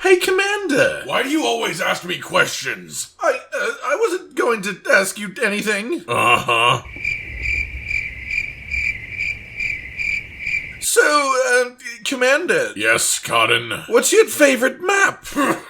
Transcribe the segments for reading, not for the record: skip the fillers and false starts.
Hey, Commander! Why do you always ask me questions? I wasn't going to ask you anything. Uh-huh. So, Commander. Yes, Cotton? What's your favorite map?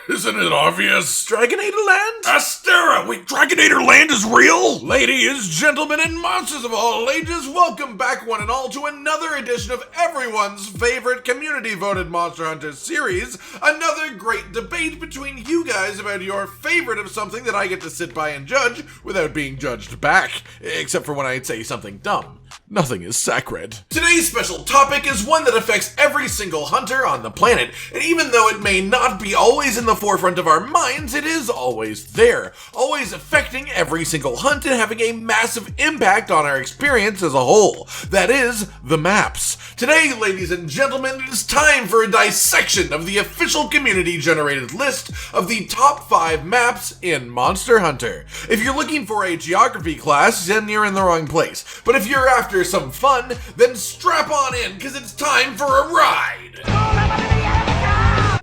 Isn't it obvious? Dragonator Land? Astera! Wait, Dragonator Land is real? Ladies, gentlemen, and monsters of all ages, welcome back one and all to another edition of everyone's favorite community-voted Monster Hunter series. Another great debate between you guys about your favorite of something that I get to sit by and judge without being judged back. Except for when I say something dumb. Nothing is sacred. Today's special topic is one that affects every single hunter on the planet, and even though it may not be always in the forefront of our minds, it is always there, always affecting every single hunt and having a massive impact on our experience as a whole. That is, the maps. Today, ladies and gentlemen, it is time for a dissection of the official community-generated list of the top 5 maps in Monster Hunter. If you're looking for a geography class, then you're in the wrong place. But if you're after some fun, then strap on in, because it's time for a ride!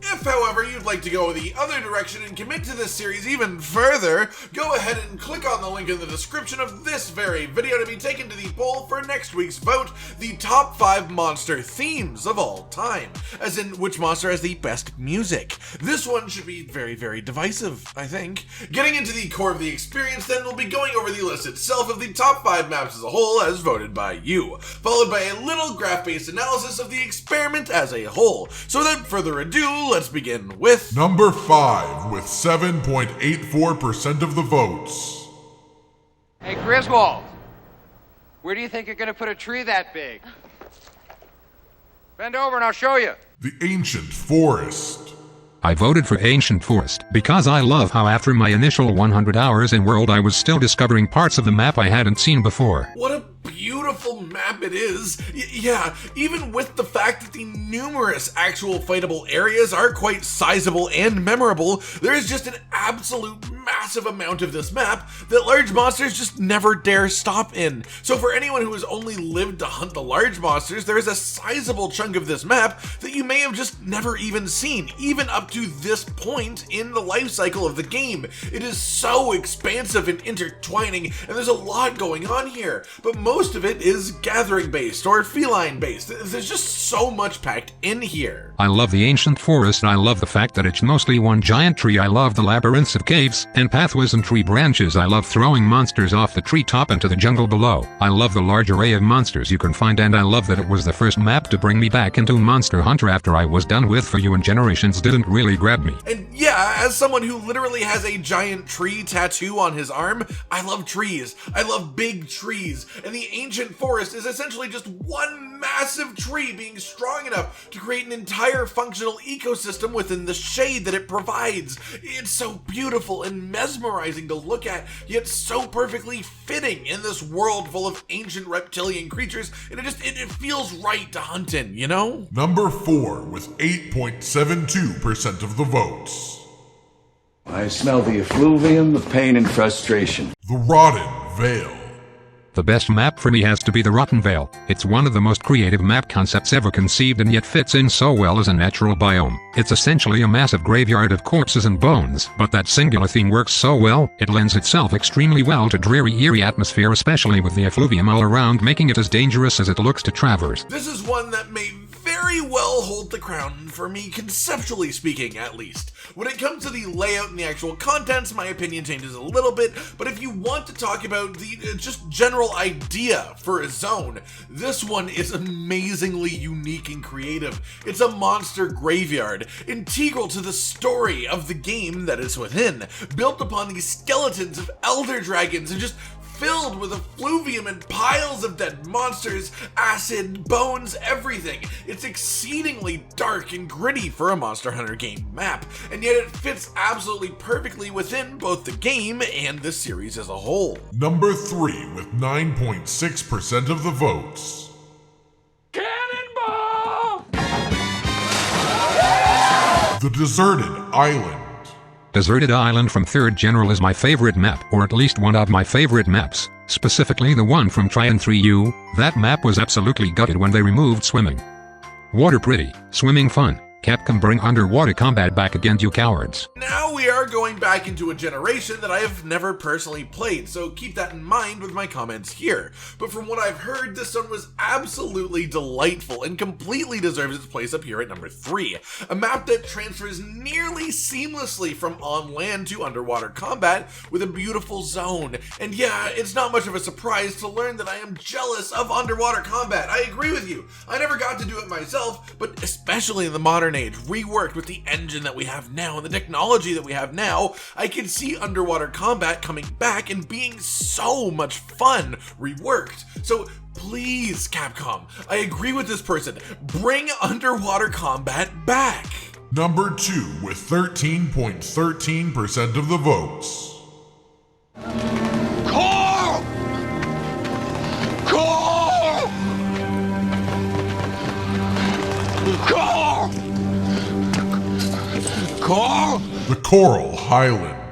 If, however, you'd like to go the other direction and commit to this series even further, go ahead and click on the link in the description of this very video to be taken to the poll for next week's vote, the top 5 monster themes of all time, as in which monster has the best music. This one should be very, very divisive, I think. Getting into the core of the experience, then we'll be going over the list itself of the top 5 maps as a whole as voted by you, followed by a little graph-based analysis of the experiment as a whole. So without further ado, let's begin with number 5 with 7.84% of the votes. Hey, Griswold, where do you think you're going to put a tree that big? Bend over and I'll show you. The Ancient Forest. I voted for Ancient Forest because I love how after my initial 100 hours in World I was still discovering parts of the map I hadn't seen before. What a beautiful map it is. Yeah, even with the fact that the numerous actual fightable areas are quite sizable and memorable, there is just an absolute massive amount of this map that large monsters just never dare stop in. So for anyone who has only lived to hunt the large monsters, there is a sizable chunk of this map that you may have just never even seen, even up to this point in the life cycle of the game. It is so expansive and intertwining, and there's a lot going on here, but most of it is gathering based or feline based. There's just so much packed in here. I love the Ancient Forest. I love the fact that it's mostly one giant tree. I love the labyrinths of caves and pathways and tree branches. I love throwing monsters off the treetop into the jungle below. I love the large array of monsters you can find, and I love that it was the first map to bring me back into Monster Hunter after I was done with For You and Generations didn't really grab me. And yeah, as someone who literally has a giant tree tattoo on his arm, I love trees. I love big trees, and the Ancient Forest is essentially just one massive tree being strong enough to create an entire functional ecosystem within the shade that it provides. It's so beautiful and mesmerizing to look at, yet so perfectly fitting in this world full of ancient reptilian creatures, and it feels right to hunt in, you know? Number 4 with 8.72% of the votes. I smell the effluvium, the pain and frustration. The Rotten Vale. The best map for me has to be the Rotten Vale. It's one of the most creative map concepts ever conceived and yet fits in so well as a natural biome. It's essentially a massive graveyard of corpses and bones, but that singular theme works so well, it lends itself extremely well to dreary, eerie atmosphere, especially with the effluvium all around, making it as dangerous as it looks to traverse. This is one that may very well hold the crown for me, conceptually speaking, at least. When it comes to the layout and the actual contents, my opinion changes a little bit, but if you want to talk about the just general idea for a zone, this one is amazingly unique and creative. It's a monster graveyard, integral to the story of the game that is within, built upon the skeletons of elder dragons and just filled with effluvium and piles of dead monsters, acid, bones, everything. It's exceedingly dark and gritty for a Monster Hunter game map, and yet it fits absolutely perfectly within both the game and the series as a whole. Number 3 with 9.6% of the votes. Cannonball! The Deserted Island. Deserted Island from 3rd General is my favorite map, or at least one of my favorite maps, specifically the one from Tryon 3U. That map was absolutely gutted when they removed swimming. Water pretty, swimming fun, Capcom, bring underwater combat back again, you cowards. Now we are going back into a generation that I have never personally played, so keep that in mind with my comments here. But from what I've heard, this zone was absolutely delightful and completely deserves its place up here at number 3. A map that transfers nearly seamlessly from on land to underwater combat with a beautiful zone. And yeah, it's not much of a surprise to learn that I am jealous of underwater combat. I agree with you. I never got to do it myself, but especially in the modern age, reworked with the engine that we have now and the technology that we have now, I can see underwater combat coming back and being so much fun reworked. So please, Capcom, I agree with this person. Bring underwater combat back. Number 2 with 13.13% of the votes. Carl! Carl! Carl! Carl! The Coral Highlands.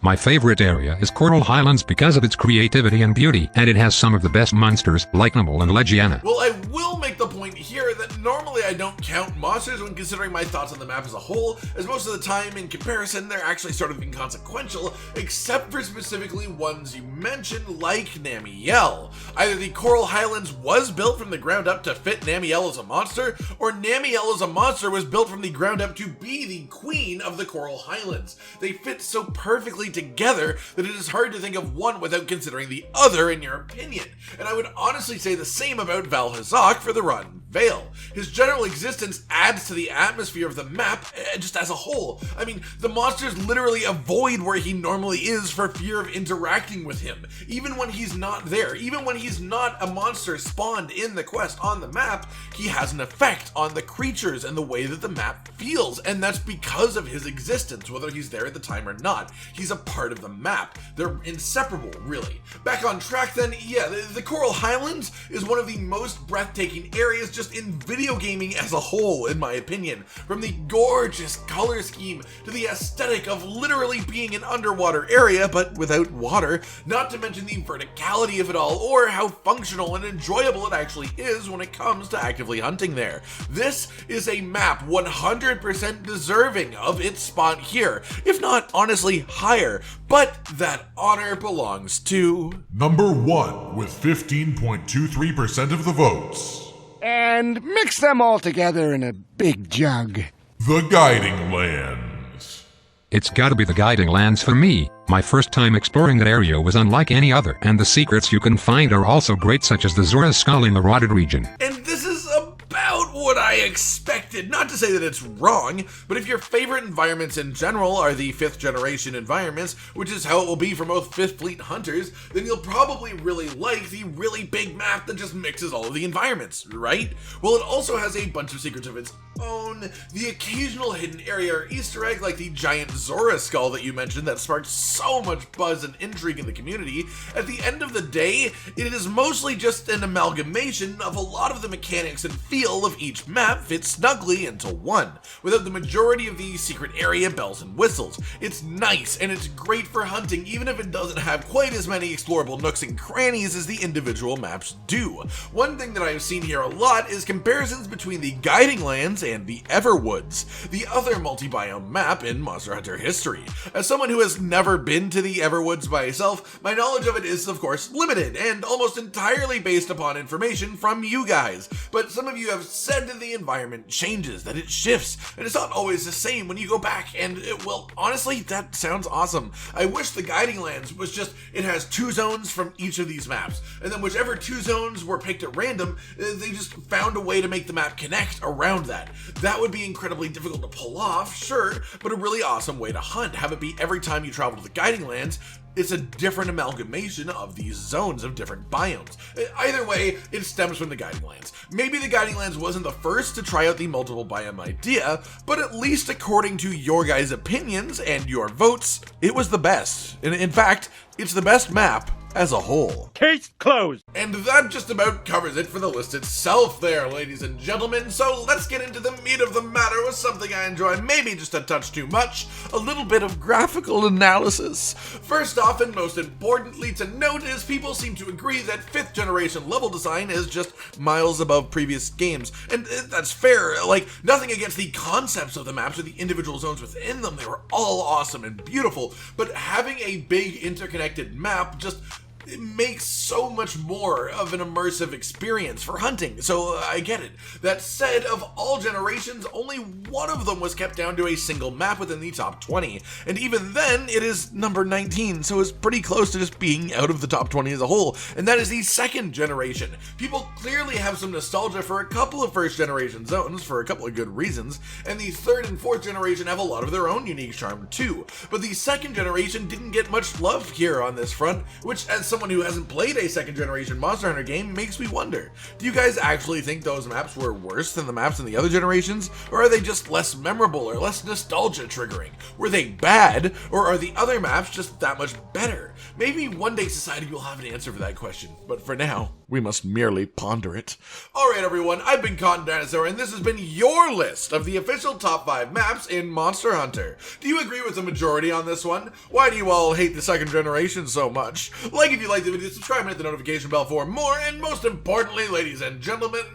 My favorite area is Coral Highlands because of its creativity and beauty, and it has some of the best monsters like Cannonball and Legiana. Well, I will make the point here that normally I don't count monsters when considering my thoughts on the map as a whole, as most of the time in comparison they're actually sort of inconsequential, except for specifically ones you mentioned like Namielle. Either the Coral Highlands was built from the ground up to fit Namielle as a monster, or Namielle as a monster was built from the ground up to be the queen of the Coral Highlands. They fit so perfectly together that it is hard to think of one without considering the other in your opinion. And I would honestly say the same about Vale for the Rotten Vale. His general existence adds to the atmosphere of the map just as a whole. I mean, the monsters literally avoid where he normally is for fear of interacting with him. Even when he's not there, even when he's not a monster spawned in the quest on the map, he has an effect on the creatures and the way that the map feels, and that's because of his existence, whether he's there at the time or not. He's a part of the map. They're inseparable, really. Back on track then, yeah, the Coral Highlands is one of the most breathtaking areas just in video gaming as a whole, in my opinion. From the gorgeous color scheme to the aesthetic of literally being an underwater area, but without water, not to mention the verticality of it all, or how functional and enjoyable it actually is when it comes to actively hunting there. This is a map 100% deserving of its spot here, if not honestly higher, but that honor belongs to Number 1 with 15.23% of the votes. And mix them all together in a big jug. The Guiding Lands. It's gotta be the Guiding Lands for me. My first time exploring that area was unlike any other, and the secrets you can find are also great, such as the Zora's Skull in the rotted region. And this is about what I expected. Not to say that it's wrong, but if your favorite environments in general are the 5th generation environments, which is how it will be for most 5th Fleet hunters, then you'll probably really like the really big map that just mixes all of the environments, right? Well, it also has a bunch of secrets of its own, the occasional hidden area or Easter egg like the giant Zora skull that you mentioned that sparked so much buzz and intrigue in the community. At the end of the day, it is mostly just an amalgamation of a lot of the mechanics and feel of each map fit snugly into one, without the majority of the secret area bells and whistles. It's nice and it's great for hunting, even if it doesn't have quite as many explorable nooks and crannies as the individual maps do. One thing that I've seen here a lot is comparisons between the Guiding Lands and the Everwoods, the other multi-biome map in Monster Hunter history. As someone who has never been to the Everwoods myself, my knowledge of it is of course limited and almost entirely based upon information from you guys, but some of you have said that the environment changes, that it shifts, and it's not always the same when you go back, and well, honestly, that sounds awesome. I wish the Guiding Lands was just, it has 2 zones from each of these maps, and then whichever 2 zones were picked at random, they just found a way to make the map connect around that. That would be incredibly difficult to pull off, sure, but a really awesome way to hunt. Have it be every time you travel to the Guiding Lands, it's a different amalgamation of these zones of different biomes. Either way, it stems from the Guiding Lands. Maybe the Guiding Lands wasn't the first to try out the multiple biome idea, but at least according to your guys' opinions and your votes, it was the best. In fact, it's the best map as a whole. Case closed. And that just about covers it for the list itself there, ladies and gentlemen, so let's get into the meat of the matter with something I enjoy maybe just a touch too much, a little bit of graphical analysis. First off, and most importantly to note, is people seem to agree that 5th generation level design is just miles above previous games, and that's fair. Like, nothing against the concepts of the maps or the individual zones within them, they were all awesome and beautiful, but having a big interconnected map just it makes so much more of an immersive experience for hunting, so I get it. That said, of all generations, only one of them was kept down to a single map within the top 20, and even then, it is number 19, so it's pretty close to just being out of the top 20 as a whole, and that is the 2nd generation. People clearly have some nostalgia for a couple of 1st generation zones, for a couple of good reasons, and the 3rd and 4th generation have a lot of their own unique charm too, but the 2nd generation didn't get much love here on this front, which, as someone who hasn't played a 2nd generation Monster Hunter game, makes me wonder, do you guys actually think those maps were worse than the maps in the other generations, or are they just less memorable or less nostalgia triggering? Were they bad, or are the other maps just that much better? Maybe one day society will have an answer for that question, but for now, we must merely ponder it. Alright everyone, I've been Cotton Dinosaur, and this has been your list of the official top 5 maps in Monster Hunter. Do you agree with the majority on this one? Why do you all hate the 2nd generation so much? Like if you liked the video, subscribe and hit the notification bell for more, and most importantly, ladies and gentlemen,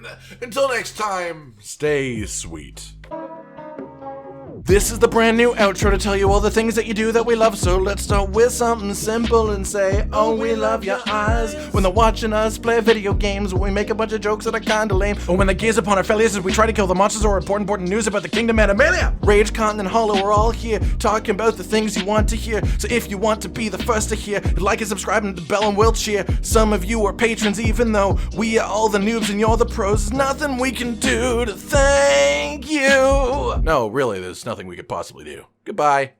until next time, stay sweet. This is the brand new outro to tell you all the things that you do that we love, so let's start with something simple and say, oh, we love your eyes. When they're watching us play video games, when we make a bunch of jokes that are kinda lame, or when they gaze upon our failures as we try to kill the monsters or important news about the kingdom and Amelia. Rage, Cotton, and Hollow are all here, talking about the things you want to hear, so if you want to be the first to hear, like and subscribe and the bell and we'll cheer. Some of you are patrons even though we are all the noobs and you're the pros. There's nothing we can do to thank you. No, really, there's nothing we could possibly do. Goodbye.